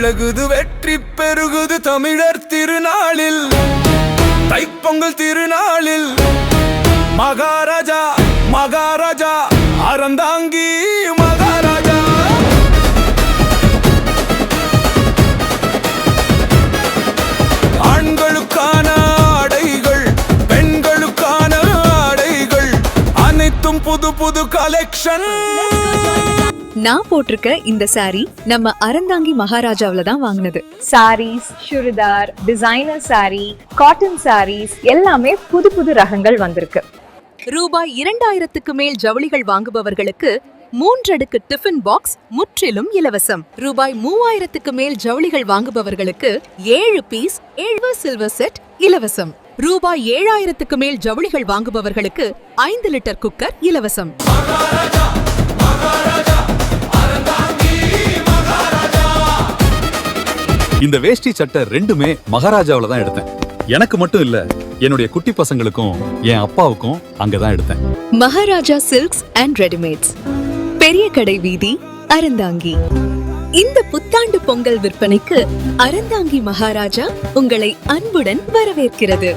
அழகுது வெற்றி பெருகுது தமிழர் திருநாளில், தைப்பொங்கல் திருநாளில். மகாராஜா மகாராஜா அறந்தாங்கி மகாராஜா. ஆண்களுக்கான ஆடைகள், பெண்களுக்கான ஆடைகள், அனைத்தும் புது புது கலெக்ஷன். நான் போட்டிருக்க இந்த சாரி நம்ம அறந்தாங்கி மகாராஜாவில தான் வாங்கினது. சாரீஸ், சுடிதார், டிசைனர் சாரி, காட்டன் சாரீஸ் எல்லாமே புது புது ரகங்கள் வந்திருக்கு. ரூபாய் 2000க்கு மேல் ஜவுளிகள் வாங்குபவர்களுக்கு 3 அடுக்கு டிஃபன் பாக்ஸ் முற்றிலும் இலவசம். ரூபாய் 3000க்கு மேல் ஜவுளிகள் வாங்குபவர்களுக்கு 7 பீஸ் 7 சில்வர் செட் இலவசம். ரூபாய் 7000க்கு மேல் ஜவுளிகள் வாங்குபவர்களுக்கு 5 லிட்டர் குக்கர் இலவசம். இந்த வேஷ்டி சட்டை ரெண்டுமே மகாராஜாவில தான் எடுத்தேன். எனக்கு மட்டும் இல்ல, என்னுடைய குட்டி பசங்களுக்கும் என் அப்பாவுக்கும் அங்கதான் எடுத்தேன். மகாராஜா சில்க்ஸ் அண்ட் ரெடிமேட்ஸ், பெரிய கடை வீதி, அறந்தாங்கி. இந்த புத்தாண்டு பொங்கல் விற்பனைக்கு அறந்தாங்கி மகாராஜா உங்களை அன்புடன் வரவேற்கிறது.